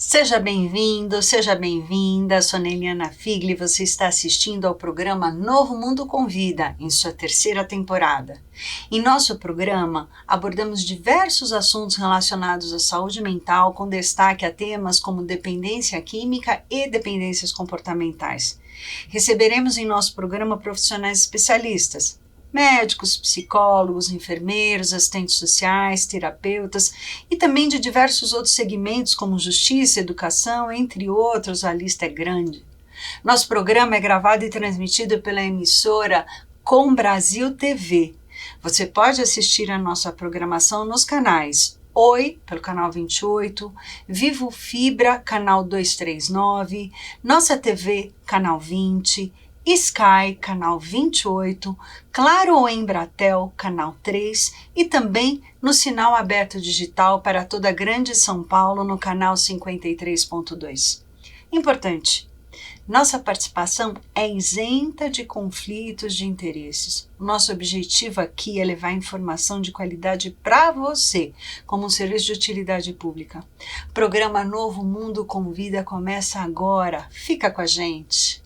Seja bem-vindo, seja bem-vinda, sou Neliana Figli, você está assistindo ao programa Novo Mundo Convida, em sua terceira temporada. Em nosso programa, abordamos diversos assuntos relacionados à saúde mental, com destaque a temas como dependência química e dependências comportamentais. Receberemos em nosso programa profissionais especialistas, médicos, psicólogos, enfermeiros, assistentes sociais, terapeutas e também de diversos outros segmentos como justiça, educação, entre outros, a lista é grande. Nosso programa é gravado e transmitido pela emissora Com Brasil TV. Você pode assistir a nossa programação nos canais Oi, pelo canal 28, Vivo Fibra, canal 239, Nossa TV, canal 20, Sky, canal 28, Claro ou Embratel, canal 3 e também no sinal aberto digital para toda a Grande São Paulo no canal 53.2. Importante, nossa participação é isenta de conflitos de interesses. Nosso objetivo aqui é levar informação de qualidade para você, como um serviço de utilidade pública. Programa Novo Mundo Convida começa agora. Fica com a gente!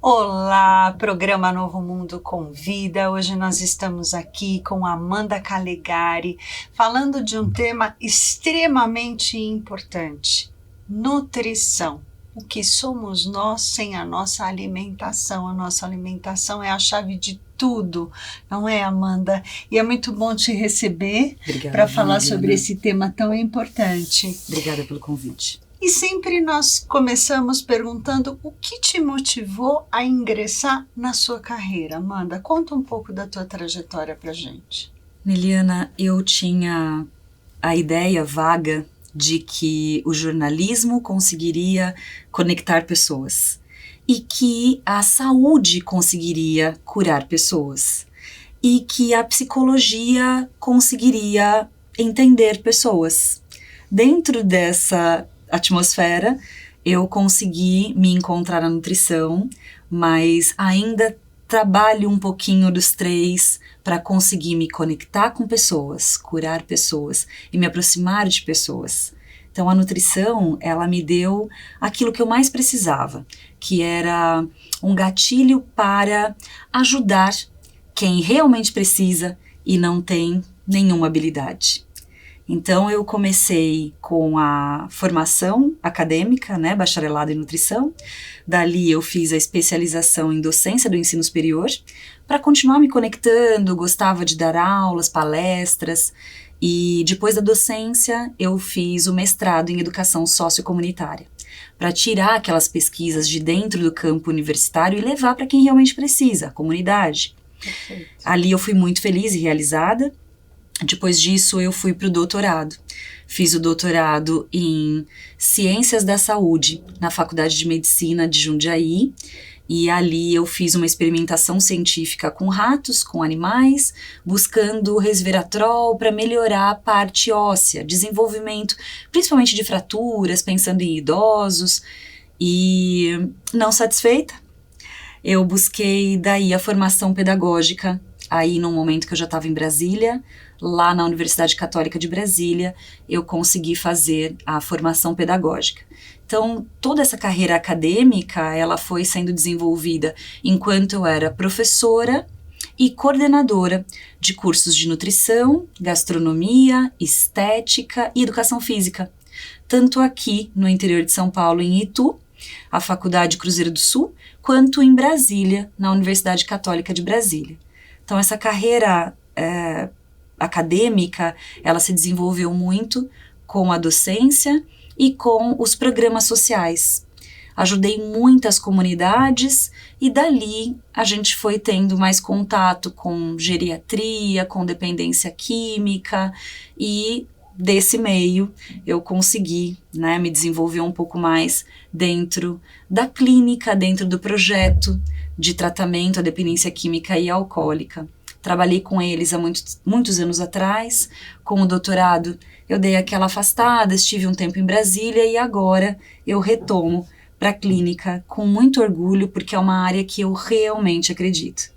Olá, programa Novo Mundo Convida. Hoje nós estamos aqui com Amanda Calegari, falando de um tema extremamente importante: nutrição. O que somos nós sem a nossa alimentação? A nossa alimentação é a chave de tudo, não é, Amanda? E é muito bom te receber para falar sobre esse tema tão importante. Obrigada pelo convite. E sempre nós começamos perguntando o que te motivou a ingressar na sua carreira. Amanda, conta um pouco da tua trajetória pra gente. Neliana, eu tinha a ideia vaga de que o jornalismo conseguiria conectar pessoas e que a saúde conseguiria curar pessoas e que a psicologia conseguiria entender pessoas. Dentro dessa atmosfera, eu consegui me encontrar na nutrição, mas ainda trabalho um pouquinho dos três para conseguir me conectar com pessoas, curar pessoas e me aproximar de pessoas. Então a nutrição, ela me deu aquilo que eu mais precisava, que era um gatilho para ajudar quem realmente precisa e não tem nenhuma habilidade. Então eu comecei com a formação acadêmica, bacharelado em nutrição. Dali eu fiz a especialização em docência do ensino superior para continuar me conectando, gostava de dar aulas, palestras. E depois da docência eu fiz o mestrado em educação sociocomunitária para tirar aquelas pesquisas de dentro do campo universitário e levar para quem realmente precisa, a comunidade. Perfeito. Ali eu fui muito feliz e realizada. Depois disso, eu fui para o doutorado. Fiz o doutorado em Ciências da Saúde, na Faculdade de Medicina de Jundiaí, e ali eu fiz uma experimentação científica com ratos, com animais, buscando resveratrol para melhorar a parte óssea, desenvolvimento, principalmente de fraturas, pensando em idosos, e não satisfeita, eu busquei daí a formação pedagógica, aí num momento que eu já estava em Brasília, lá na Universidade Católica de Brasília, eu consegui fazer a formação pedagógica. Então, toda essa carreira acadêmica, ela foi sendo desenvolvida enquanto eu era professora e coordenadora de cursos de nutrição, gastronomia, estética e educação física. Tanto aqui no interior de São Paulo, em Itu, a Faculdade Cruzeiro do Sul, quanto em Brasília, na Universidade Católica de Brasília. Então, essa carreira acadêmica, ela se desenvolveu muito com a docência e com os programas sociais. ajudei muitas comunidades e dali a gente foi tendo mais contato com geriatria, com dependência química e desse meio eu consegui, né, me desenvolver um pouco mais dentro da clínica, dentro do projeto de tratamento à dependência química e alcoólica. Trabalhei com eles há muitos anos atrás, com o doutorado eu dei aquela afastada, estive um tempo em Brasília e agora eu retomo para a clínica com muito orgulho, porque é uma área que eu realmente acredito.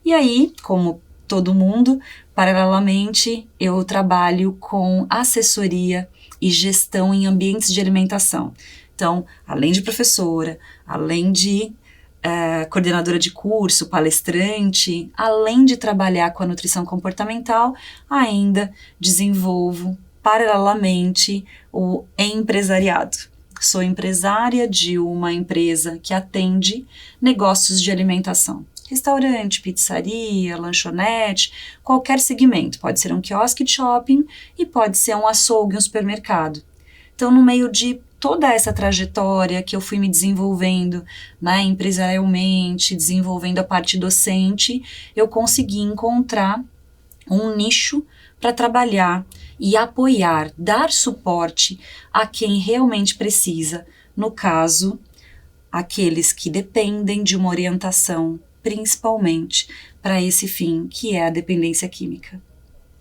E aí, como todo mundo, paralelamente eu trabalho com assessoria e gestão em ambientes de alimentação. Então, além de professora, além de coordenadora de curso, palestrante, além de trabalhar com a nutrição comportamental, ainda desenvolvo paralelamente o empresariado. Sou empresária de uma empresa que atende negócios de alimentação. Restaurante, pizzaria, lanchonete, qualquer segmento. Pode ser um quiosque de shopping e pode ser um açougue, um supermercado. Então, no meio de toda essa trajetória que eu fui me desenvolvendo, né, empresarialmente, desenvolvendo a parte docente, eu consegui encontrar um nicho para trabalhar e apoiar, dar suporte a quem realmente precisa, no caso, aqueles que dependem de uma orientação, principalmente para esse fim, que é a dependência química.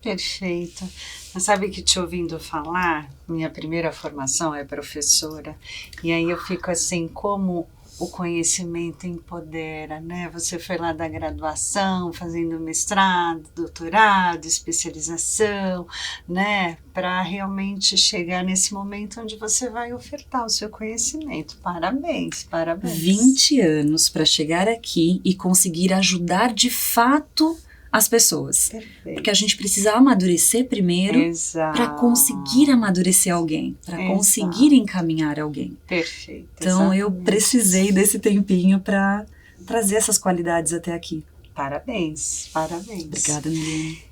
Perfeito. Mas sabe que te ouvindo falar, minha primeira formação é professora, e aí eu fico assim, como o conhecimento empodera, né? Você foi lá da graduação, fazendo mestrado, doutorado, especialização, né? Para realmente chegar nesse momento onde você vai ofertar o seu conhecimento. Parabéns, parabéns. 20 anos para chegar aqui e conseguir ajudar de fato as pessoas. Perfeito. Porque a gente precisa amadurecer primeiro para conseguir amadurecer alguém, para conseguir encaminhar alguém. Perfeito. Então eu precisei desse tempinho para trazer essas qualidades até aqui. Parabéns, parabéns. Obrigada, Milene.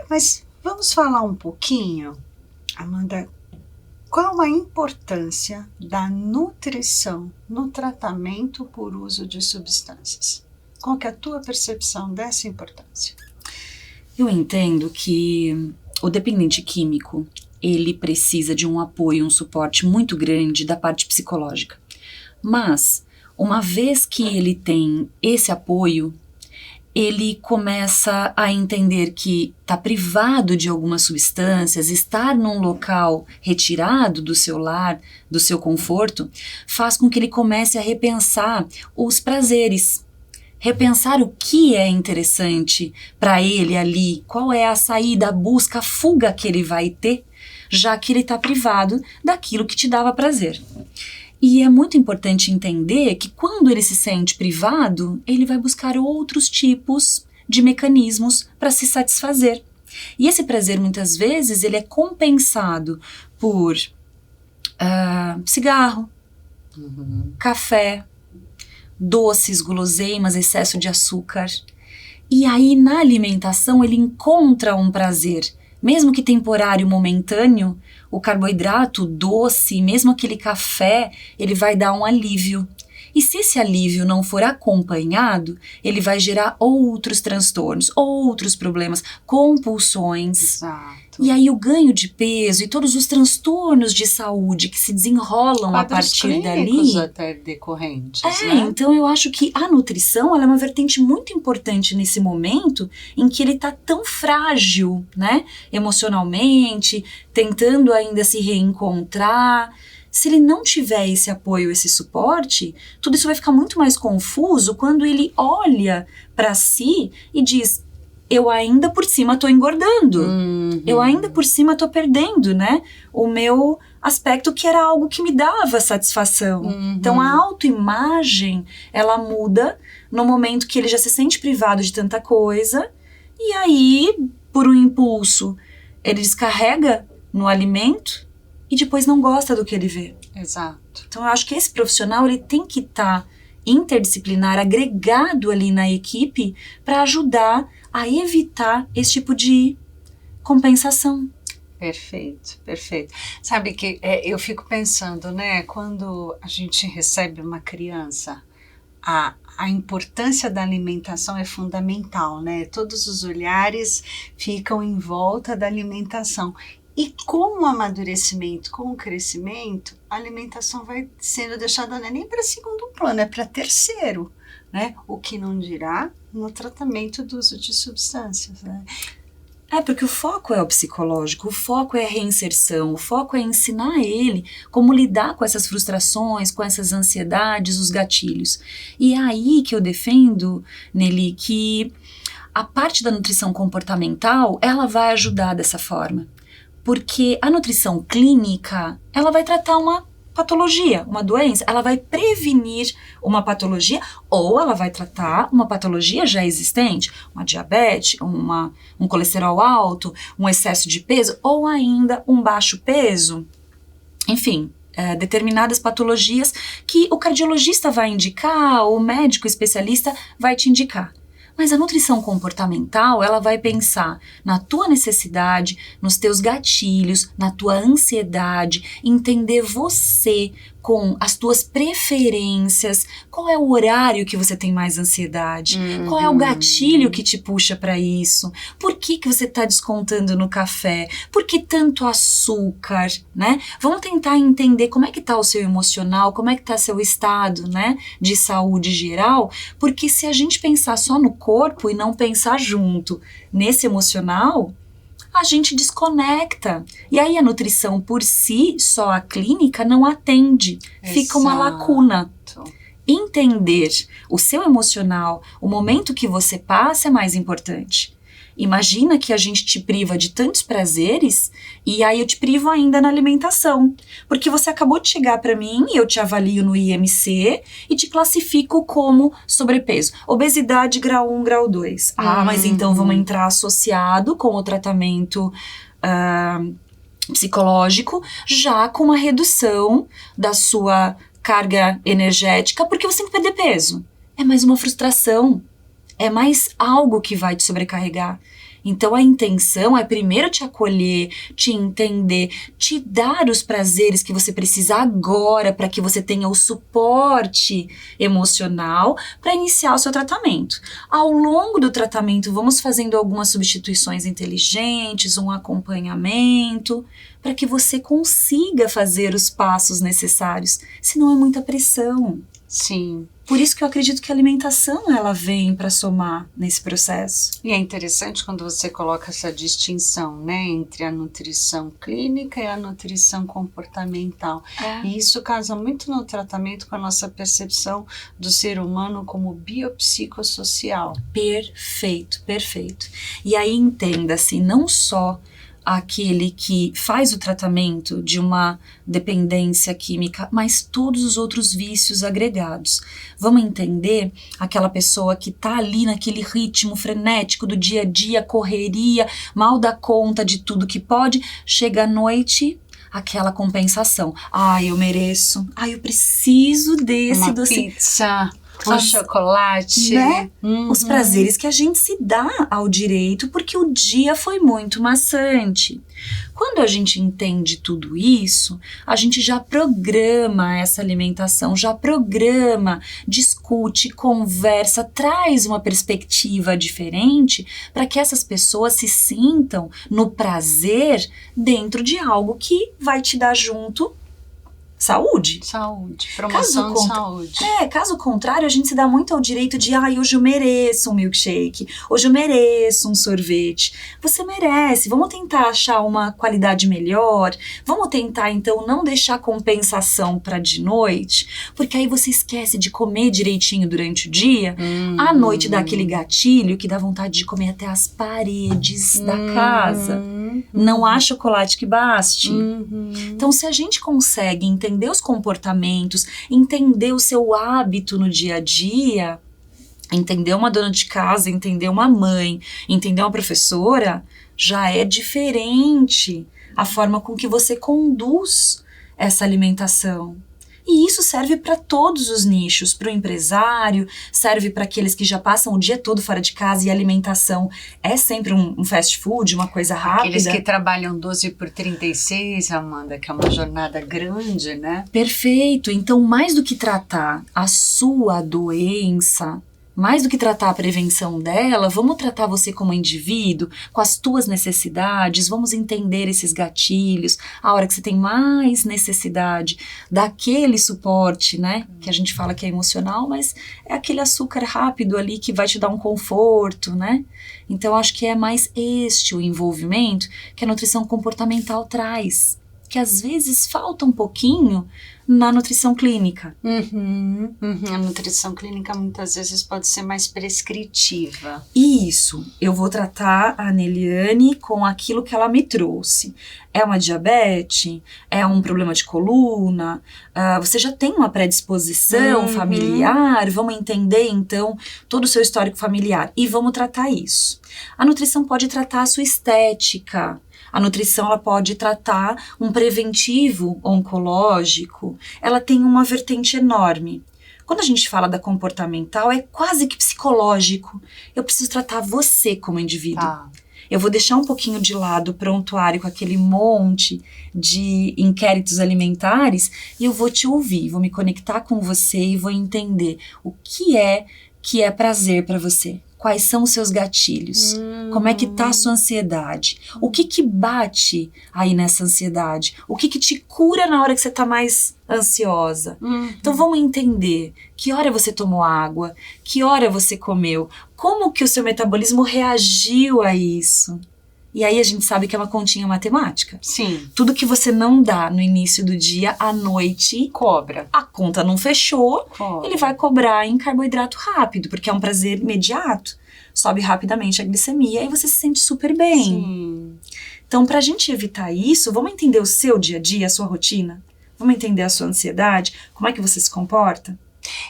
Mas vamos falar um pouquinho, Amanda, qual a importância da nutrição no tratamento por uso de substâncias? Qual que é a tua percepção dessa importância? Eu entendo que o dependente químico, ele precisa de um apoio, um suporte muito grande da parte psicológica. Mas, uma vez que ele tem esse apoio, ele começa a entender que está privado de algumas substâncias, estar num local retirado do seu lar, do seu conforto, faz com que ele comece a repensar os prazeres. Repensar o que é interessante para ele ali, qual é a saída, a busca, a fuga que ele vai ter, já que ele está privado daquilo que te dava prazer. E é muito importante entender que quando ele se sente privado, ele vai buscar outros tipos de mecanismos para se satisfazer. E esse prazer, muitas vezes, ele é compensado por cigarro, café, doces, guloseimas, excesso de açúcar. E aí, na alimentação, ele encontra um prazer, mesmo que temporário, momentâneo. O carboidrato, o doce, mesmo aquele café, ele vai dar um alívio. E se esse alívio não for acompanhado, ele vai gerar outros transtornos, outros problemas, compulsões. Exato. E aí o ganho de peso e todos os transtornos de saúde que se desenrolam a partir dali. Até decorrentes, né? Então eu acho que a nutrição ela é uma vertente muito importante nesse momento em que ele está tão frágil, né? Emocionalmente, tentando ainda se reencontrar. Se ele não tiver esse apoio, esse suporte, tudo isso vai ficar muito mais confuso quando ele olha para si e diz: eu ainda por cima tô engordando, eu ainda por cima tô perdendo, né? O meu aspecto que era algo que me dava satisfação. Então a autoimagem, ela muda no momento que ele já se sente privado de tanta coisa e aí, por um impulso, ele descarrega no alimento e depois não gosta do que ele vê. Exato. Então eu acho que esse profissional ele tem que estar interdisciplinar, agregado ali na equipe para ajudar a evitar esse tipo de compensação. Perfeito, perfeito. Sabe que eu fico pensando, né, quando a gente recebe uma criança, a importância da alimentação é fundamental, né? Todos os olhares ficam em volta da alimentação. E com o amadurecimento, com o crescimento, a alimentação vai sendo deixada não é nem para segundo plano, é para terceiro, né? O que não dirá no tratamento do uso de substâncias, né? Porque o foco é o psicológico, o foco é a reinserção, o foco é ensinar ele como lidar com essas frustrações, com essas ansiedades, os gatilhos. E é aí que eu defendo, Nelly, que a parte da nutrição comportamental, ela vai ajudar dessa forma. Porque a nutrição clínica, ela vai tratar uma patologia, uma doença, ela vai prevenir uma patologia ou ela vai tratar uma patologia já existente, uma diabetes, um colesterol alto, um excesso de peso ou ainda um baixo peso. Enfim, determinadas patologias que o cardiologista vai indicar, o médico especialista vai te indicar. Mas a nutrição comportamental, ela vai pensar na tua necessidade, nos teus gatilhos, na tua ansiedade, entender você com as tuas preferências, qual é o horário que você tem mais ansiedade, qual é o gatilho que te puxa para isso, por que você está descontando no café, por que tanto açúcar, né? Vamos tentar entender como é que está o seu emocional, como é que está seu estado, né, de saúde geral, porque se a gente pensar só no corpo e não pensar junto nesse emocional, a gente desconecta. E aí a nutrição por si, só a clínica, não atende. Fica uma lacuna. Entender o seu emocional, o momento que você passa é mais importante. Imagina que a gente te priva de tantos prazeres e aí eu te privo ainda na alimentação. Porque você acabou de chegar para mim e eu te avalio no IMC e te classifico como sobrepeso. Obesidade grau 1, grau 2. Mas então vamos entrar associado com o tratamento psicológico, já com uma redução da sua carga energética, porque você tem que perder peso. É mais uma frustração. É mais algo que vai te sobrecarregar. Então a intenção é primeiro te acolher, te entender, te dar os prazeres que você precisa agora para que você tenha o suporte emocional para iniciar o seu tratamento. Ao longo do tratamento vamos fazendo algumas substituições inteligentes, um acompanhamento, para que você consiga fazer os passos necessários, senão é muita pressão. Sim. Por isso que eu acredito que a alimentação ela vem para somar nesse processo. E é interessante quando você coloca essa distinção, né, entre a nutrição clínica e a nutrição comportamental. E isso casa muito no tratamento com a nossa percepção do ser humano como biopsicossocial. Perfeito, perfeito. E aí entenda-se, não só aquele que faz o tratamento de uma dependência química, mas todos os outros vícios agregados. Vamos entender aquela pessoa que tá ali naquele ritmo frenético do dia a dia, correria, mal dá conta de tudo que pode, chega à noite, aquela compensação. Eu mereço. Eu preciso desse uma doce. Pizza. Um chocolate, né? Os prazeres que a gente se dá ao direito porque o dia foi muito maçante. Quando a gente entende tudo isso, a gente já programa essa alimentação, já programa, discute, conversa, traz uma perspectiva diferente para que essas pessoas se sintam no prazer dentro de algo que vai te dar junto saúde. Saúde, promoção de saúde. Caso contrário, a gente se dá muito ao direito de hoje eu mereço um milkshake, hoje eu mereço um sorvete. Você merece, vamos tentar achar uma qualidade melhor, vamos tentar então não deixar compensação para de noite, porque aí você esquece de comer direitinho durante o dia, à noite dá aquele gatilho que dá vontade de comer até as paredes da casa. Não há chocolate que baste. Então, se a gente consegue entender os comportamentos, entender o seu hábito no dia a dia, entender uma dona de casa, entender uma mãe, entender uma professora, já é diferente a forma com que você conduz essa alimentação. E isso serve para todos os nichos, para o empresário, serve para aqueles que já passam o dia todo fora de casa e a alimentação é sempre um fast food, uma coisa rápida. Aqueles que trabalham 12 por 36, Amanda, que é uma jornada grande, né? Perfeito. Então, mais do que tratar a sua doença, mais do que tratar a prevenção dela, vamos tratar você como indivíduo, com as tuas necessidades, vamos entender esses gatilhos, a hora que você tem mais necessidade daquele suporte, né? Que a gente fala que é emocional, mas é aquele açúcar rápido ali que vai te dar um conforto, né? Então, acho que é mais este o envolvimento que a nutrição comportamental traz, que às vezes falta um pouquinho na nutrição clínica. A nutrição clínica muitas vezes pode ser mais prescritiva. Isso, eu vou tratar a Neliane com aquilo que ela me trouxe. É uma diabetes? É um problema de coluna? Você já tem uma predisposição familiar? Vamos entender então todo o seu histórico familiar e vamos tratar isso. A nutrição pode tratar a sua estética. A nutrição ela pode tratar um preventivo oncológico, ela tem uma vertente enorme. Quando a gente fala da comportamental, é quase que psicológico. Eu preciso tratar você como indivíduo. Tá. Eu vou deixar um pouquinho de lado o prontuário com aquele monte de inquéritos alimentares e eu vou te ouvir, vou me conectar com você e vou entender o que é prazer para você. Quais são os seus gatilhos? Como é que tá a sua ansiedade? O que bate aí nessa ansiedade? O que te cura na hora que você tá mais ansiosa? Então vamos entender que hora você tomou água, que hora você comeu, como que o seu metabolismo reagiu a isso. E aí a gente sabe que é uma continha matemática. Sim. Tudo que você não dá no início do dia, à noite, Cobra. a conta não fechou, Cobra. ele vai cobrar em carboidrato rápido, porque é um prazer imediato. Sobe rapidamente a glicemia e você se sente super bem. Sim. Então, pra gente evitar isso, vamos entender o seu dia a dia, a sua rotina? Vamos entender a sua ansiedade? Como é que você se comporta?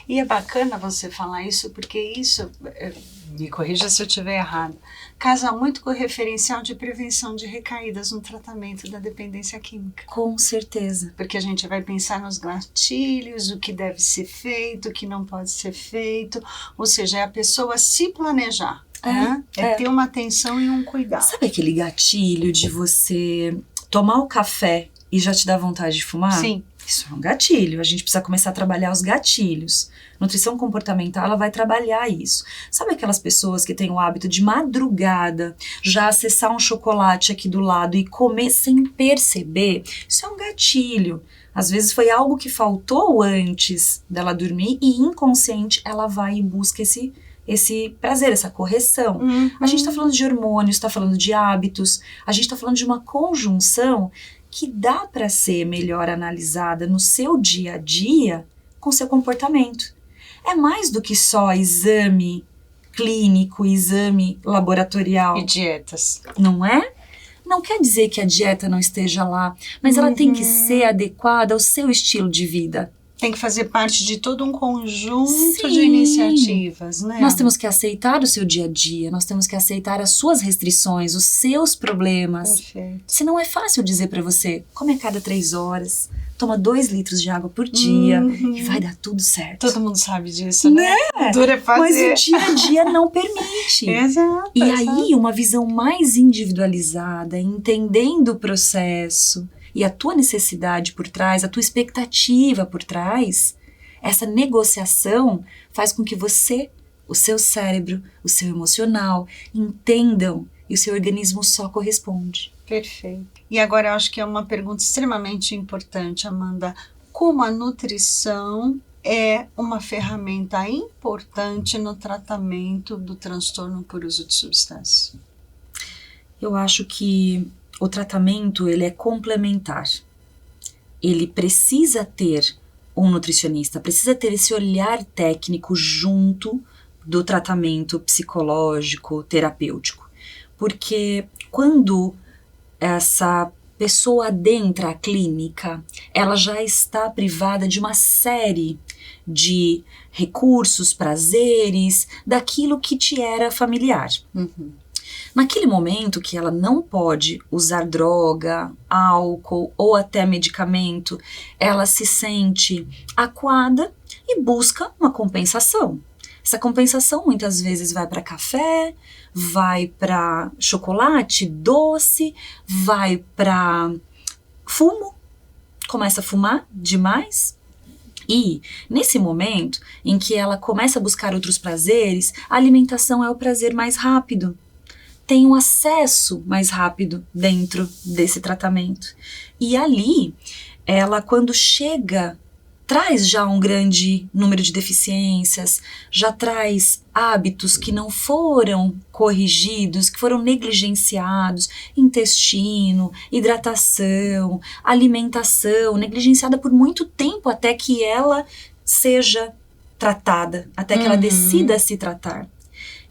E é bacana você falar isso, porque isso, me corrija se eu estiver errado, casa muito com o referencial de prevenção de recaídas no tratamento da dependência química. Com certeza. Porque a gente vai pensar nos gatilhos, o que deve ser feito, o que não pode ser feito, ou seja, é a pessoa se planejar, né? É ter uma atenção e um cuidado. Sabe aquele gatilho de você tomar o café e já te dá vontade de fumar? Sim. Isso é um gatilho, a gente precisa começar a trabalhar os gatilhos. Nutrição comportamental, ela vai trabalhar isso. Sabe aquelas pessoas que têm o hábito de madrugada já acessar um chocolate aqui do lado e comer sem perceber? Isso é um gatilho. Às vezes foi algo que faltou antes dela dormir e inconsciente ela vai e busca esse prazer, essa correção. A gente está falando de hormônios, está falando de hábitos, a gente está falando de uma conjunção que dá para ser melhor analisada no seu dia a dia com seu comportamento. É mais do que só exame clínico, exame laboratorial. E dietas. Não é? Não quer dizer que a dieta não esteja lá, mas ela tem que ser adequada ao seu estilo de vida. Tem que fazer parte de todo um conjunto de Sim. iniciativas, né? Nós temos que aceitar o seu dia a dia, nós temos que aceitar as suas restrições, os seus problemas. Perfeito. Se não é fácil dizer pra você, come a cada 3 horas, toma 2 litros de água por dia e vai dar tudo certo. Todo mundo sabe disso, né? Dura é fazer. Mas o dia a dia não permite. Exato. E aí, uma visão mais individualizada, entendendo o processo e a tua necessidade por trás, a tua expectativa por trás, essa negociação faz com que você, o seu cérebro, o seu emocional, entendam e o seu organismo só corresponde. Perfeito. E agora eu acho que é uma pergunta extremamente importante, Amanda. Como a nutrição é uma ferramenta importante no tratamento do transtorno por uso de substâncias? Eu acho que o tratamento ele é complementar. Ele precisa ter um nutricionista, precisa ter esse olhar técnico junto do tratamento psicológico, terapêutico. Porque quando essa pessoa adentra a clínica, ela já está privada de uma série de recursos, prazeres, daquilo que te era familiar. Naquele momento que ela não pode usar droga, álcool ou até medicamento, ela se sente acuada e busca uma compensação. Essa compensação muitas vezes vai para café, vai para chocolate doce, vai para fumo, começa a fumar demais. E nesse momento em que ela começa a buscar outros prazeres, a alimentação é o prazer mais rápido. Tem um acesso mais rápido dentro desse tratamento. E ali, ela quando chega, traz já um grande número de deficiências, já traz hábitos que não foram corrigidos, que foram negligenciados, intestino, hidratação, alimentação, negligenciada por muito tempo até que ela seja tratada, até que ela decida se tratar.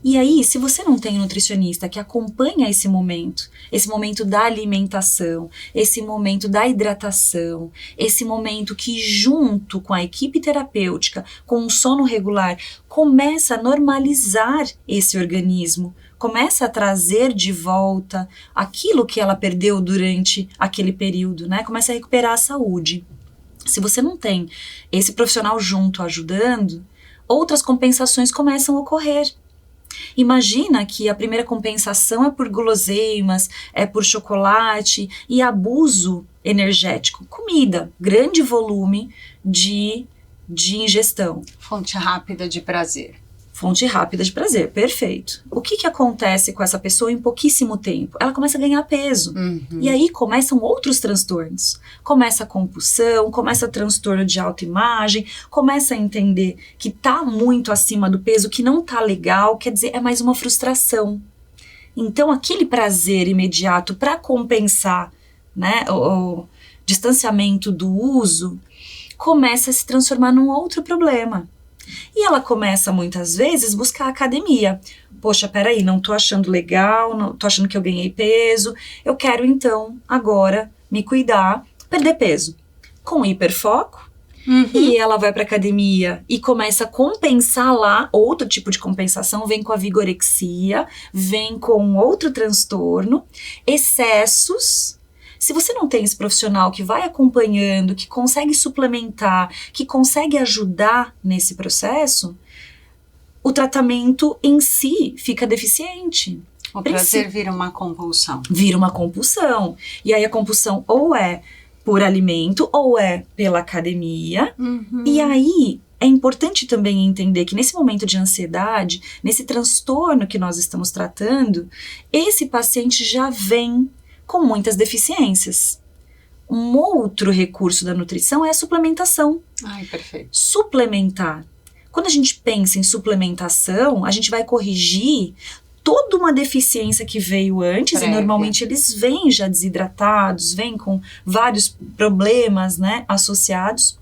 E aí, se você não tem um nutricionista que acompanha esse momento da alimentação, esse momento da hidratação, esse momento que junto com a equipe terapêutica, com um sono regular, começa a normalizar esse organismo, começa a trazer de volta aquilo que ela perdeu durante aquele período, né? Começa a recuperar a saúde. Se você não tem esse profissional junto ajudando, outras compensações começam a ocorrer. Imagina que a primeira compensação é por guloseimas, é por chocolate e abuso energético. Comida, grande volume de ingestão. Fonte rápida de prazer. Fonte rápida de prazer, perfeito. O que acontece com essa pessoa em pouquíssimo tempo? Ela começa a ganhar peso. E aí começam outros transtornos. Começa a compulsão, começa transtorno de autoimagem, começa a entender que tá muito acima do peso, que não tá legal, quer dizer, é mais uma frustração. Então aquele prazer imediato para compensar, né, o distanciamento do uso, começa a se transformar num outro problema. E ela começa muitas vezes a buscar academia. Poxa, peraí, não tô achando legal, não tô achando que eu ganhei peso, eu quero então agora me cuidar, perder peso. Com hiperfoco, e ela vai pra academia e começa a compensar lá, outro tipo de compensação, vem com a vigorexia, vem com outro transtorno, excessos. Se você não tem esse profissional que vai acompanhando, que consegue suplementar, que consegue ajudar nesse processo, o tratamento em si fica deficiente. O prazer vira uma compulsão. Vira uma compulsão. E aí a compulsão ou é por alimento ou é pela academia. E aí é importante também entender que nesse momento de ansiedade, nesse transtorno que nós estamos tratando, esse paciente já vem com muitas deficiências. Um outro recurso da nutrição é a suplementação. Ai, perfeito. Suplementar. Quando a gente pensa em suplementação, a gente vai corrigir toda uma deficiência que veio antes, e normalmente eles vêm já desidratados, vêm com vários problemas, né, associados.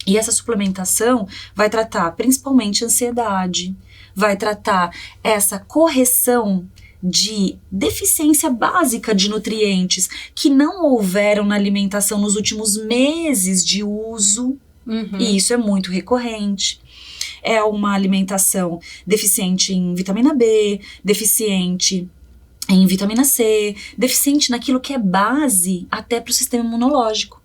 E essa suplementação vai tratar principalmente ansiedade, vai tratar essa correção de deficiência básica de nutrientes que não houveram na alimentação nos últimos meses de uso, e isso é muito recorrente. É uma alimentação deficiente em vitamina B, deficiente em vitamina C, deficiente naquilo que é base até para o sistema imunológico.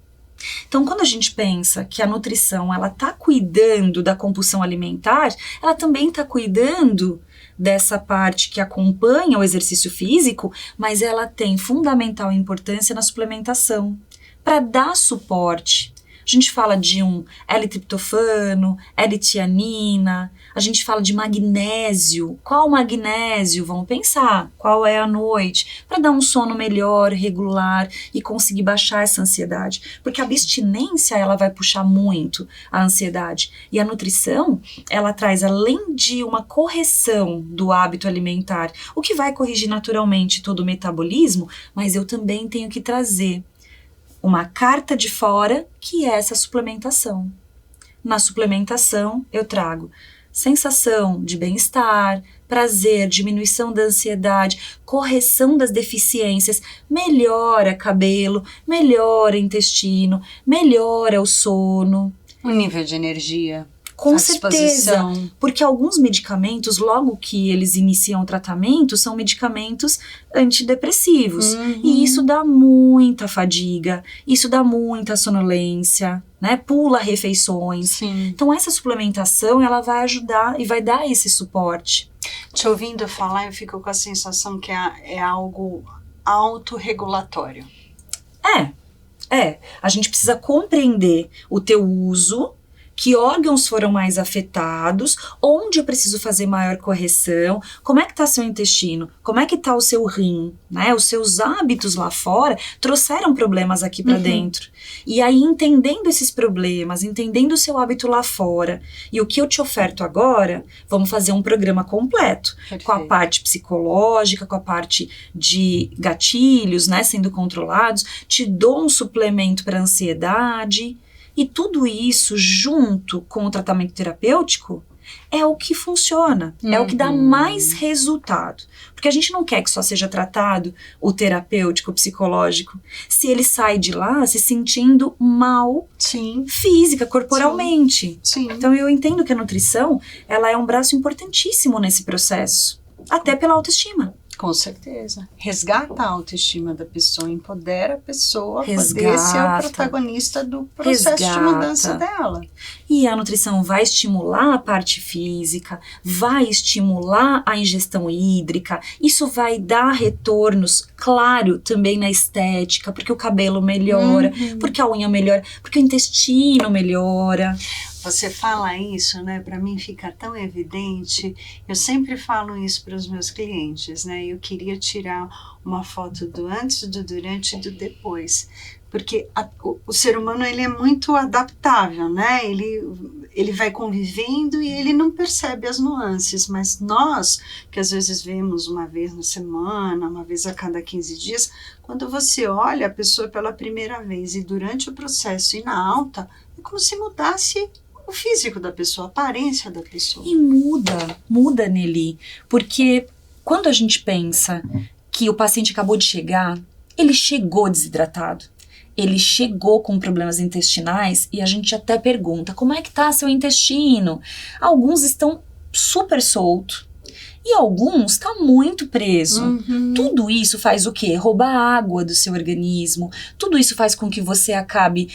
Então, quando a gente pensa que a nutrição ela está cuidando da compulsão alimentar, ela também está cuidando dessa parte que acompanha o exercício físico, mas ela tem fundamental importância na suplementação, para dar suporte. A gente fala de um L-triptofano, L-tianina, a gente fala de magnésio. Qual magnésio? Vamos pensar. Qual é à noite? Para dar um sono melhor, regular e conseguir baixar essa ansiedade. Porque a abstinência, ela vai puxar muito a ansiedade. E a nutrição, ela traz, além de uma correção do hábito alimentar, o que vai corrigir naturalmente todo o metabolismo, mas eu também tenho que trazer uma carta de fora, que é essa suplementação. Na suplementação, eu trago sensação de bem-estar, prazer, diminuição da ansiedade, correção das deficiências, melhora cabelo, melhora intestino, melhora o sono. O nível de energia. Com certeza, porque alguns medicamentos, logo que eles iniciam o tratamento, são medicamentos antidepressivos. E isso dá muita fadiga, isso dá muita sonolência, né? Pula refeições. Sim. Então essa suplementação, ela vai ajudar e vai dar esse suporte. Te ouvindo falar, eu fico com a sensação que é algo autorregulatório. A gente precisa compreender o teu uso, que órgãos foram mais afetados, onde eu preciso fazer maior correção, como é que está seu intestino, como é que está o seu rim, né? Os seus hábitos lá fora trouxeram problemas aqui para dentro. E aí, entendendo esses problemas, entendendo o seu hábito lá fora, e o que eu te oferto agora, vamos fazer um programa completo. Perfeito. Com a parte psicológica, com a parte de gatilhos, né, sendo controlados, te dou um suplemento para ansiedade. E tudo isso, junto com o tratamento terapêutico, é o que funciona, é o que dá mais resultado. Porque a gente não quer que só seja tratado o terapêutico, o psicológico, se ele sai de lá se sentindo mal, Sim. física, corporalmente. Sim. Então eu entendo que a nutrição, ela é um braço importantíssimo nesse processo, até pela autoestima. Com certeza. Resgata a autoestima da pessoa, empodera a pessoa a poder ser o protagonista do processo de mudança dela. E a nutrição vai estimular a parte física, vai estimular a ingestão hídrica, isso vai dar retornos, claro, também na estética, porque o cabelo melhora, porque a unha melhora, porque o intestino melhora. Você fala isso, né? Para mim fica tão evidente. Eu sempre falo isso para os meus clientes, né? Eu queria tirar uma foto do antes, do durante e do depois. Porque o ser humano, ele é muito adaptável, né? Ele vai convivendo e ele não percebe as nuances. Mas nós, que às vezes vemos uma vez na semana, uma vez a cada 15 dias, quando você olha a pessoa pela primeira vez e durante o processo e na alta, é como se mudasse o físico da pessoa, a aparência da pessoa. E muda, Nelly, porque quando a gente pensa que o paciente acabou de chegar, ele chegou desidratado, ele chegou com problemas intestinais e a gente até pergunta, como é que tá seu intestino? Alguns estão super soltos e alguns está muito preso. Tudo isso faz o quê? Roubar água do seu organismo. Tudo isso faz com que você acabe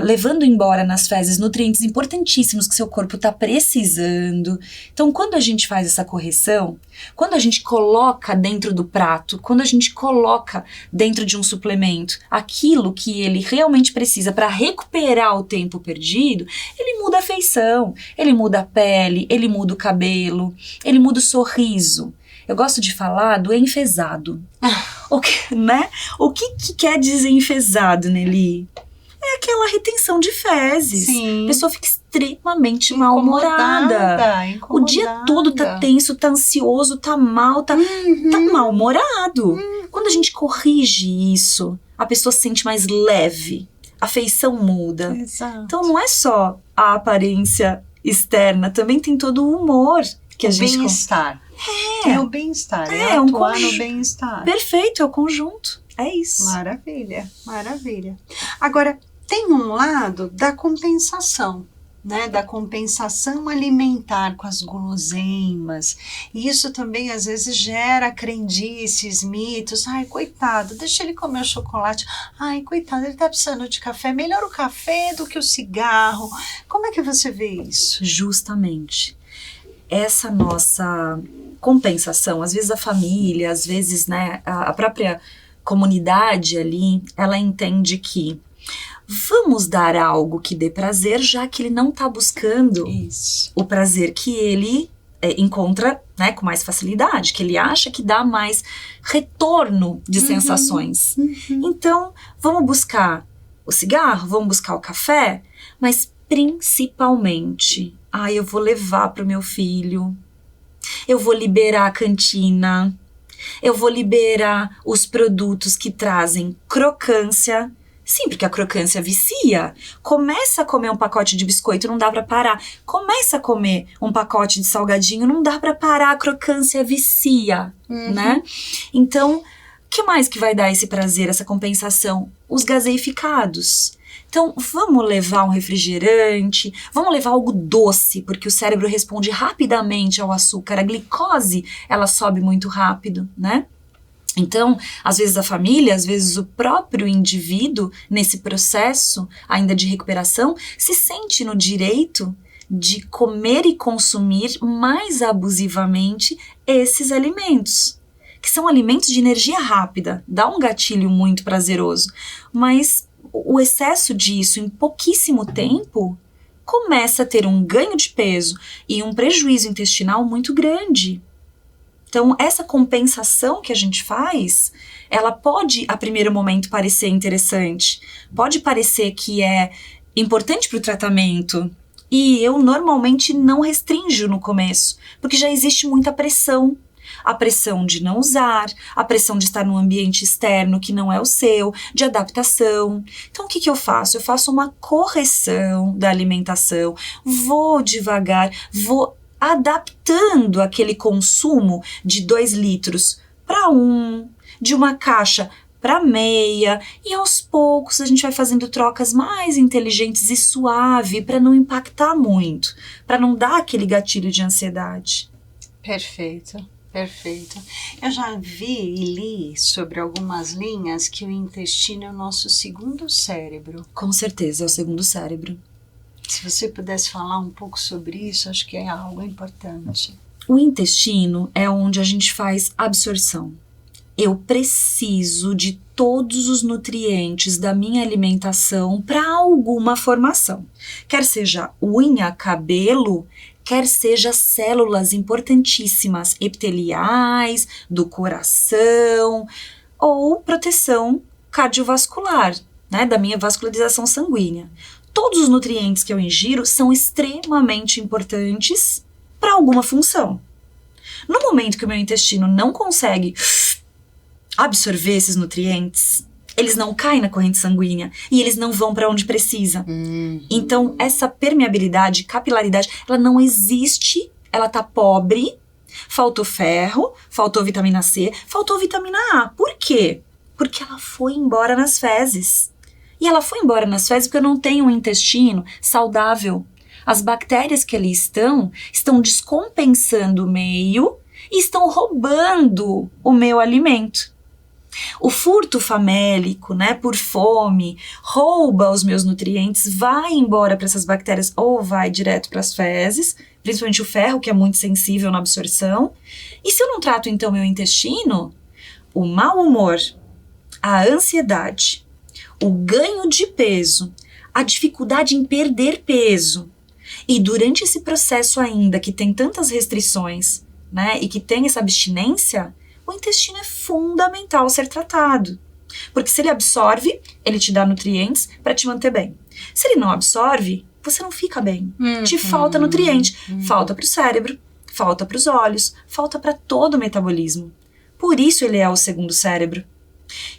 levando embora nas fezes nutrientes importantíssimos que seu corpo está precisando. Então, quando a gente faz essa correção, quando a gente coloca dentro do prato, quando a gente coloca dentro de um suplemento aquilo que ele realmente precisa para recuperar o tempo perdido, ele muda a feição, ele muda a pele, ele muda o cabelo, ele muda o sorriso. Eu gosto de falar do enfesado. O que quer dizer enfesado, Nelly? É aquela retenção de fezes. Sim. A pessoa fica extremamente mal-humorada. O dia todo tá tenso, tá ansioso, tá mal, tá mal-humorado. Quando a gente corrige isso, a pessoa se sente mais leve. A feição muda. Exato. Então não é só a aparência externa, também tem todo o humor que a gente... Bem-estar. É o bem-estar, é atuar no bem-estar. Perfeito, é o conjunto, é isso. Maravilha, maravilha. Agora, tem um lado da compensação, né? Da compensação alimentar com as guloseimas. E isso também, às vezes, gera crendices, mitos. Ai, coitado, deixa ele comer o chocolate. Ai, coitado, ele tá precisando de café. Melhor o café do que o cigarro. Como é que você vê isso? Justamente. Essa nossa compensação, às vezes a família, às vezes, né, a própria comunidade ali, ela entende que vamos dar algo que dê prazer, já que ele não está buscando o prazer que ele encontra, né, com mais facilidade, que ele acha que dá mais retorno de sensações. Então, vamos buscar o cigarro, vamos buscar o café, mas principalmente... eu vou levar para o meu filho, eu vou liberar a cantina, eu vou liberar os produtos que trazem crocância. Sim, porque a crocância vicia. Começa a comer um pacote de biscoito, não dá para parar. Começa a comer um pacote de salgadinho, não dá para parar, a crocância vicia, né? Então, o que mais que vai dar esse prazer, essa compensação? os gaseificados. Então, vamos levar um refrigerante, vamos levar algo doce, porque o cérebro responde rapidamente ao açúcar. A glicose, ela sobe muito rápido, né? Então, às vezes a família, às vezes o próprio indivíduo, nesse processo ainda de recuperação, se sente no direito de comer e consumir mais abusivamente esses alimentos, que são alimentos de energia rápida, dá um gatilho muito prazeroso, mas o excesso disso em pouquíssimo tempo começa a ter um ganho de peso e um prejuízo intestinal muito grande. Então, essa compensação que a gente faz, ela pode, a primeiro momento, parecer interessante, pode parecer que é importante para o tratamento, e eu normalmente não restringo no começo, porque já existe muita pressão. A pressão de não usar, a pressão de estar num ambiente externo que não é o seu, de adaptação. Então, o que eu faço? Eu faço uma correção da alimentação, vou devagar, vou adaptando aquele consumo de 2 litros para 1, de uma caixa para meia, e aos poucos a gente vai fazendo trocas mais inteligentes e suave para não impactar muito, para não dar aquele gatilho de ansiedade. Perfeito. Perfeito. Eu já vi e li sobre algumas linhas que o intestino é o nosso segundo cérebro. Com certeza, é o segundo cérebro. Se você pudesse falar um pouco sobre isso, acho que é algo importante. O intestino é onde a gente faz absorção. Eu preciso de todos os nutrientes da minha alimentação para alguma formação. Quer seja unha, cabelo, quer seja células importantíssimas, epiteliais, do coração, ou proteção cardiovascular, né, da minha vascularização sanguínea. Todos os nutrientes que eu ingiro são extremamente importantes para alguma função. No momento que o meu intestino não consegue absorver esses nutrientes, eles não caem na corrente sanguínea e eles não vão para onde precisa. Então, essa permeabilidade, capilaridade, ela não existe, ela tá pobre, faltou ferro, faltou vitamina C, faltou vitamina A. Por quê? Porque ela foi embora nas fezes. E ela foi embora nas fezes porque eu não tenho um intestino saudável. As bactérias que ali estão descompensando o meio e estão roubando o meu alimento. O furto famélico, né, por fome, rouba os meus nutrientes, vai embora para essas bactérias ou vai direto para as fezes, principalmente o ferro, que é muito sensível na absorção. E se eu não trato então meu intestino, o mau humor, a ansiedade, o ganho de peso, a dificuldade em perder peso, e durante esse processo ainda que tem tantas restrições, né, e que tem essa abstinência, o intestino é fundamental ser tratado. Porque se ele absorve, ele te dá nutrientes para te manter bem. Se ele não absorve, você não fica bem. Te falta nutriente. Falta para o cérebro, falta para os olhos, falta para todo o metabolismo. Por isso ele é o segundo cérebro.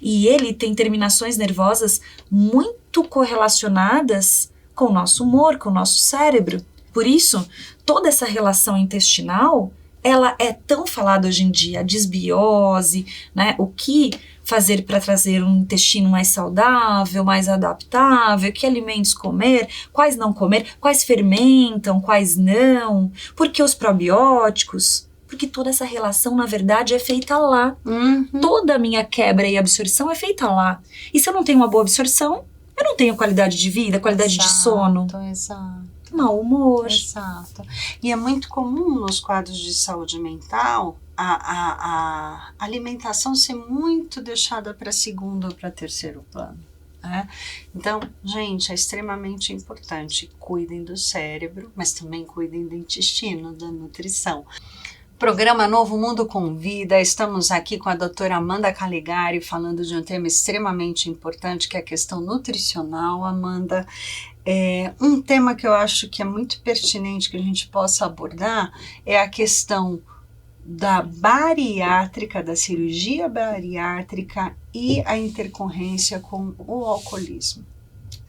E ele tem terminações nervosas muito correlacionadas com o nosso humor, com o nosso cérebro. Por isso, toda essa relação intestinal, ela é tão falada hoje em dia, a desbiose, né? O que fazer para trazer um intestino mais saudável, mais adaptável, que alimentos comer, quais não comer, quais fermentam, quais não, por que os probióticos? Porque toda essa relação, na verdade, é feita lá. Toda a minha quebra e absorção é feita lá. E se eu não tenho uma boa absorção, eu não tenho qualidade de vida, qualidade de sono. Exato. Mau humor. Exato. E é muito comum nos quadros de saúde mental a alimentação ser muito deixada para segundo ou para terceiro plano. Né? Então, gente, é extremamente importante. Cuidem do cérebro, mas também cuidem do intestino, da nutrição. Programa Novo Mundo Convida, estamos aqui com a doutora Amanda Calegari falando de um tema extremamente importante que é a questão nutricional. Amanda, um tema que eu acho que é muito pertinente que a gente possa abordar é a questão da bariátrica, da cirurgia bariátrica e a intercorrência com o alcoolismo.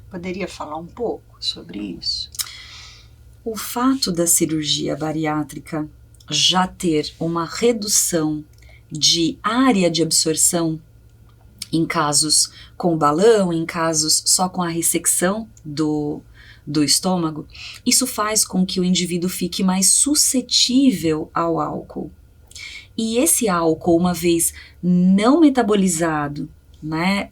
Poderia falar um pouco sobre isso? O fato da cirurgia bariátrica já ter uma redução de área de absorção em casos com balão, em casos só com a ressecção do estômago, isso faz com que o indivíduo fique mais suscetível ao álcool. E esse álcool, uma vez não metabolizado, né,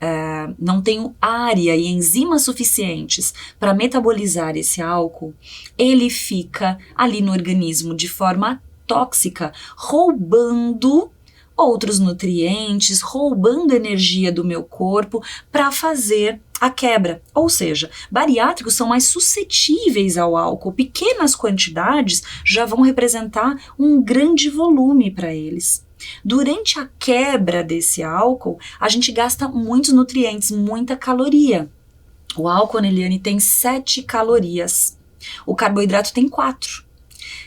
não tem área e enzimas suficientes para metabolizar esse álcool, ele fica ali no organismo de forma tóxica, roubando outros nutrientes, roubando energia do meu corpo para fazer a quebra. Ou seja, bariátricos são mais suscetíveis ao álcool. Pequenas quantidades já vão representar um grande volume para eles. Durante a quebra desse álcool, a gente gasta muitos nutrientes, muita caloria. O álcool, Eliane, tem 7 calorias. O carboidrato tem 4.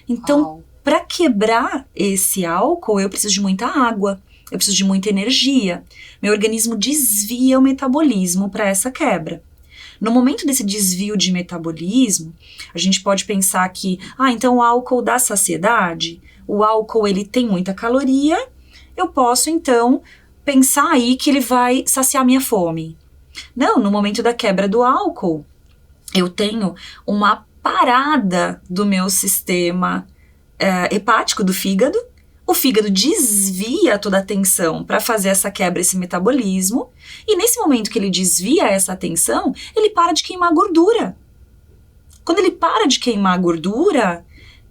Então, para quebrar esse álcool, eu preciso de muita água, eu preciso de muita energia. Meu organismo desvia o metabolismo para essa quebra. No momento desse desvio de metabolismo, a gente pode pensar que, então o álcool dá saciedade, o álcool ele tem muita caloria, eu posso então pensar aí que ele vai saciar minha fome. Não, no momento da quebra do álcool, eu tenho uma parada do meu sistema hepático, do fígado. O fígado desvia toda a atenção para fazer essa quebra, esse metabolismo, e nesse momento que ele desvia essa atenção, ele para de queimar gordura. Quando ele para de queimar gordura,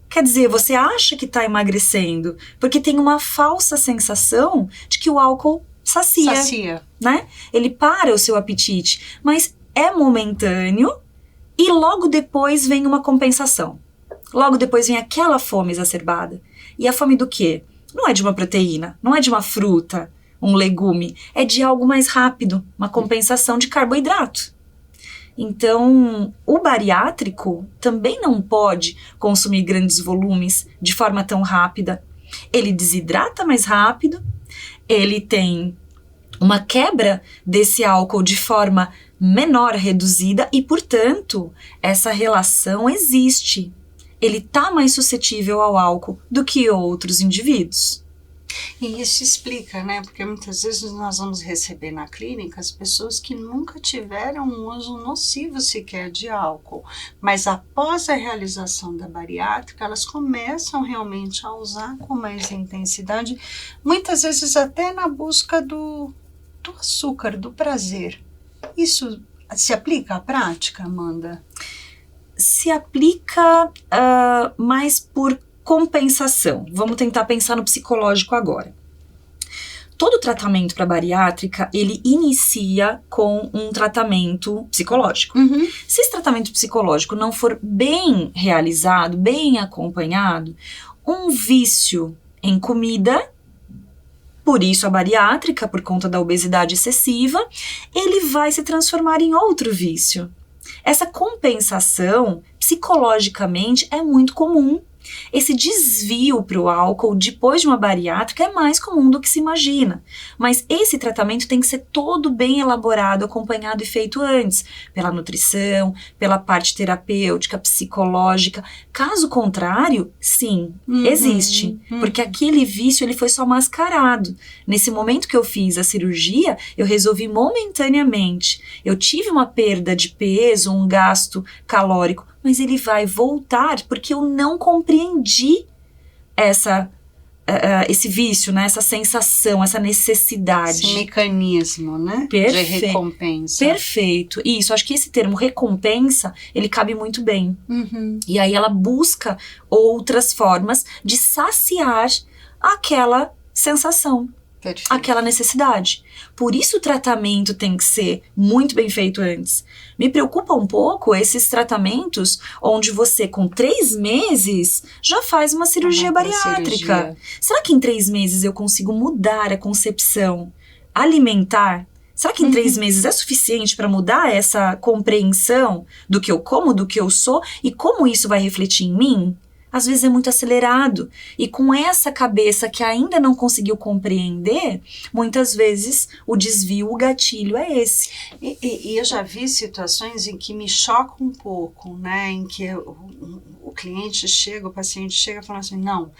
quer dizer, você acha que está emagrecendo, porque tem uma falsa sensação de que o álcool sacia. Né? Ele para o seu apetite, mas é momentâneo e logo depois vem uma compensação. Logo depois vem aquela fome exacerbada. E a fome do quê? Não é de uma proteína, não é de uma fruta, um legume, é de algo mais rápido, uma compensação de carboidrato. Então, o bariátrico também não pode consumir grandes volumes de forma tão rápida. Ele desidrata mais rápido, ele tem uma quebra desse álcool de forma menor, reduzida, e, portanto, essa relação existe. Ele está mais suscetível ao álcool do que outros indivíduos. E isso explica, né? Porque muitas vezes nós vamos receber na clínica as pessoas que nunca tiveram um uso nocivo sequer de álcool, mas após a realização da bariátrica, elas começam realmente a usar com mais intensidade, muitas vezes até na busca do açúcar, do prazer. Isso se aplica à prática, Amanda? Se aplica mais por compensação. Vamos tentar pensar no psicológico agora. Todo tratamento para bariátrica, ele inicia com um tratamento psicológico. Se esse tratamento psicológico não for bem realizado, bem acompanhado, um vício em comida, por isso a bariátrica, por conta da obesidade excessiva, ele vai se transformar em outro vício. Essa compensação, psicologicamente, é muito comum. Esse desvio para o álcool depois de uma bariátrica é mais comum do que se imagina. Mas esse tratamento tem que ser todo bem elaborado, acompanhado e feito antes, pela nutrição, pela parte terapêutica, psicológica. Caso contrário, sim, existe. Porque aquele vício ele foi só mascarado. Nesse momento que eu fiz a cirurgia, eu resolvi momentaneamente. Eu tive uma perda de peso, um gasto calórico, mas ele vai voltar porque eu não compreendi esse vício, né? Essa sensação, essa necessidade. Esse mecanismo, né? De recompensa. Perfeito. Isso, acho que esse termo recompensa, ele cabe muito bem. E aí ela busca outras formas de saciar aquela sensação. Perfeito. Aquela necessidade. Por isso o tratamento tem que ser muito bem feito antes. Me preocupa um pouco esses tratamentos onde você com 3 meses já faz uma cirurgia bariátrica. Será que em 3 meses eu consigo mudar a concepção alimentar? Será que em 3 meses é suficiente para mudar essa compreensão do que eu como, do que eu sou e como isso vai refletir em mim? Às vezes é muito acelerado, e com essa cabeça que ainda não conseguiu compreender, muitas vezes o desvio, o gatilho é esse. E eu já vi situações em que me choca um pouco, né, em que o cliente chega, o paciente chega falando assim, não,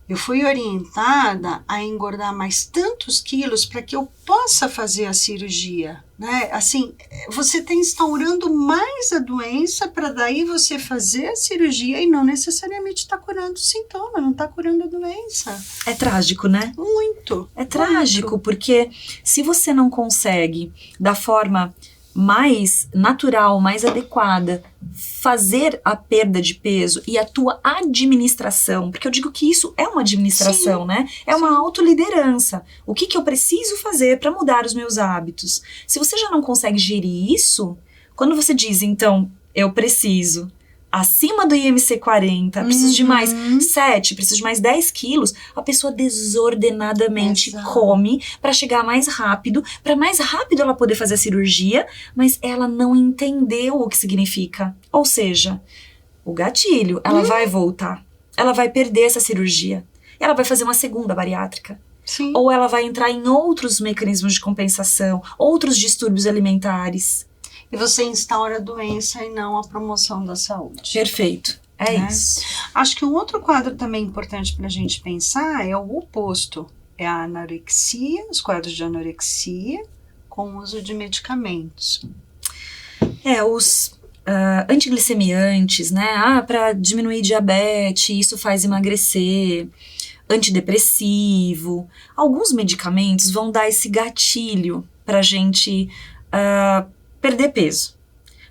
eu fui orientada a engordar mais tantos quilos para que eu possa fazer a cirurgia, né? Assim, você está instaurando mais a doença para daí você fazer a cirurgia e não necessariamente está curando o sintoma, não está curando a doença. É trágico, né? Muito. É trágico, porque se você não consegue, da forma mais natural, mais adequada, fazer a perda de peso e a tua administração, porque eu digo que isso é uma administração, Sim, né? É uma autoliderança. O que eu preciso fazer para mudar os meus hábitos? Se você já não consegue gerir isso, quando você diz, então, eu preciso acima do IMC 40, preciso de mais 7, preciso de mais 10 quilos, a pessoa desordenadamente come para chegar mais rápido, para mais rápido ela poder fazer a cirurgia, mas ela não entendeu o que significa. Ou seja, o gatilho, ela vai voltar, ela vai perder essa cirurgia, ela vai fazer uma segunda bariátrica. Sim. Ou ela vai entrar em outros mecanismos de compensação, outros distúrbios alimentares. E você instaura a doença e não a promoção da saúde. Perfeito. É isso. Acho que um outro quadro também importante para a gente pensar é o oposto. É a anorexia, os quadros de anorexia com o uso de medicamentos. Os antiglicemiantes, né? Para diminuir diabetes, isso faz emagrecer. Antidepressivo. Alguns medicamentos vão dar esse gatilho para a gente perder peso.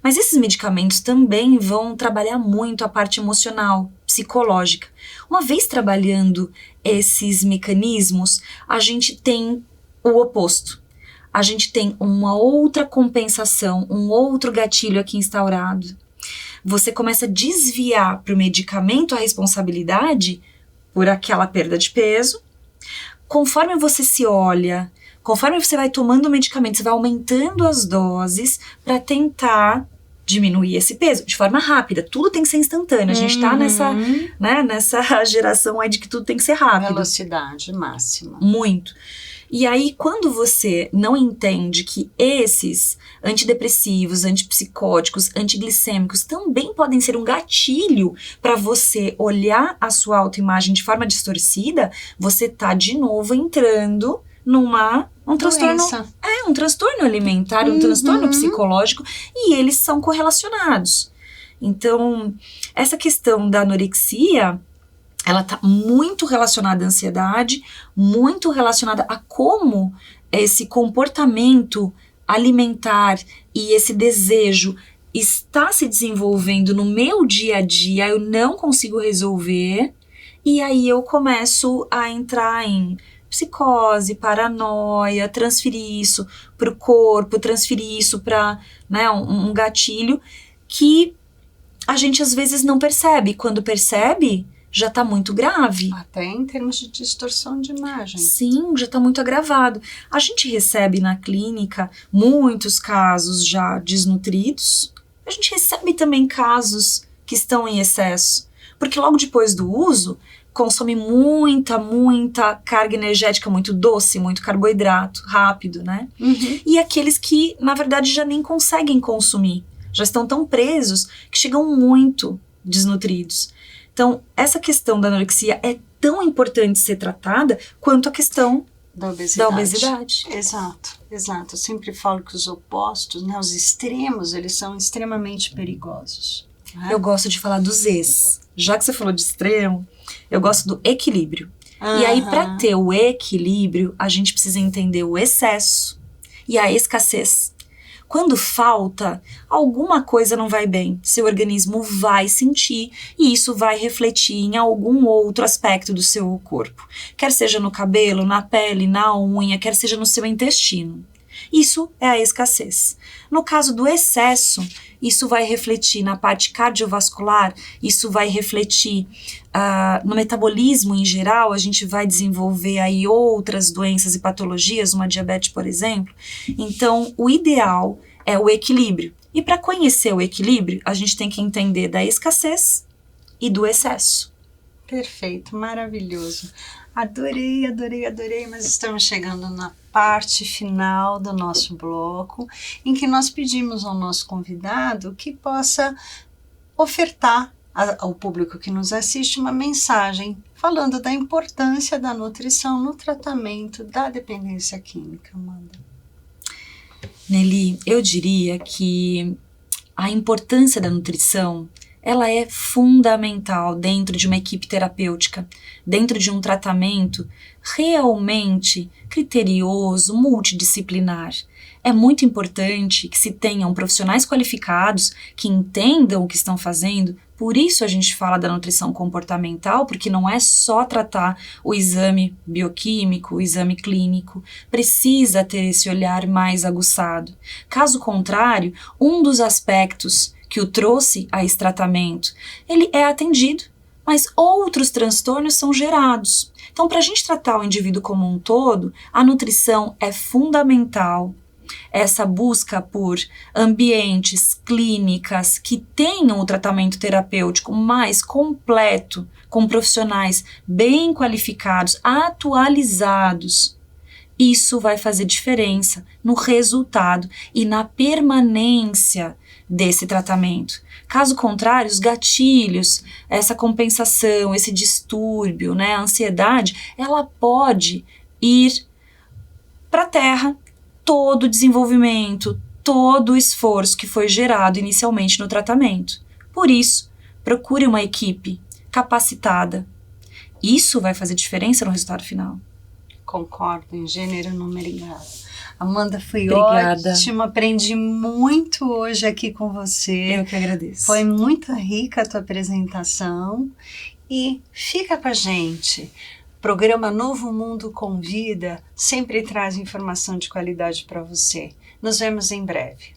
Mas esses medicamentos também vão trabalhar muito a parte emocional, psicológica. Uma vez trabalhando esses mecanismos, a gente tem o oposto. A gente tem uma outra compensação, um outro gatilho aqui instaurado. Você começa a desviar para o medicamento a responsabilidade por aquela perda de peso. Conforme você se olha, conforme você vai tomando o medicamento, você vai aumentando as doses para tentar diminuir esse peso de forma rápida. Tudo tem que ser instantâneo. A gente tá nessa geração aí de que tudo tem que ser rápido. Velocidade máxima. Muito. E aí, quando você não entende que esses antidepressivos, antipsicóticos, antiglicêmicos também podem ser um gatilho para você olhar a sua autoimagem de forma distorcida, você tá de novo entrando um transtorno alimentar, um transtorno psicológico, e eles são correlacionados. Então, essa questão da anorexia, ela está muito relacionada à ansiedade, muito relacionada a como esse comportamento alimentar e esse desejo está se desenvolvendo no meu dia a dia, eu não consigo resolver, e aí eu começo a entrar em psicose, paranoia, transferir isso para o corpo, transferir isso para um gatilho que a gente às vezes não percebe. Quando percebe, já está muito grave. Até em termos de distorção de imagem. Sim, já está muito agravado. A gente recebe na clínica muitos casos já desnutridos. A gente recebe também casos que estão em excesso, porque logo depois do uso, consome muita carga energética, muito doce, muito carboidrato, rápido, né? E aqueles que, na verdade, já nem conseguem consumir, já estão tão presos que chegam muito desnutridos. Então, essa questão da anorexia é tão importante ser tratada quanto a questão da obesidade. Exato. Eu sempre falo que os opostos, os extremos, eles são extremamente perigosos. Eu gosto de falar dos Zs. Já que você falou de extremo, eu gosto do equilíbrio. E aí, para ter o equilíbrio, a gente precisa entender o excesso e a escassez. Quando falta, alguma coisa não vai bem. Seu organismo vai sentir e isso vai refletir em algum outro aspecto do seu corpo. Quer seja no cabelo, na pele, na unha, quer seja no seu intestino. Isso é a escassez. No caso do excesso, isso vai refletir na parte cardiovascular, isso vai refletir no metabolismo em geral, a gente vai desenvolver aí outras doenças e patologias, uma diabetes, por exemplo. Então, o ideal é o equilíbrio. E para conhecer o equilíbrio, a gente tem que entender da escassez e do excesso. Perfeito, maravilhoso. Adorei, mas estamos chegando na parte final do nosso bloco, em que nós pedimos ao nosso convidado que possa ofertar ao público que nos assiste uma mensagem falando da importância da nutrição no tratamento da dependência química, Amanda. Nelly, eu diria que a importância da nutrição, ela é fundamental dentro de uma equipe terapêutica, dentro de um tratamento realmente criterioso, multidisciplinar. É muito importante que se tenham profissionais qualificados que entendam o que estão fazendo. Por isso a gente fala da nutrição comportamental, porque não é só tratar o exame bioquímico, o exame clínico. Precisa ter esse olhar mais aguçado. Caso contrário, um dos aspectos que o trouxe a esse tratamento, ele é atendido, mas outros transtornos são gerados. Então, para a gente tratar o indivíduo como um todo, a nutrição é fundamental. Essa busca por ambientes, clínicas que tenham o tratamento terapêutico mais completo, com profissionais bem qualificados, atualizados, isso vai fazer diferença no resultado e na permanência desse tratamento. Caso contrário, os gatilhos, essa compensação, esse distúrbio, né, a ansiedade, ela pode ir para a terra todo o desenvolvimento, todo o esforço que foi gerado inicialmente no tratamento. Por isso, procure uma equipe capacitada. Isso vai fazer diferença no resultado final. Concordo, em gênero, número e grau. Amanda, foi Obrigada. ótimo, aprendi muito hoje aqui com você. Eu que agradeço. Foi muito rica a tua apresentação e fica com a gente. O programa Novo Mundo Convida sempre traz informação de qualidade para você. Nos vemos em breve.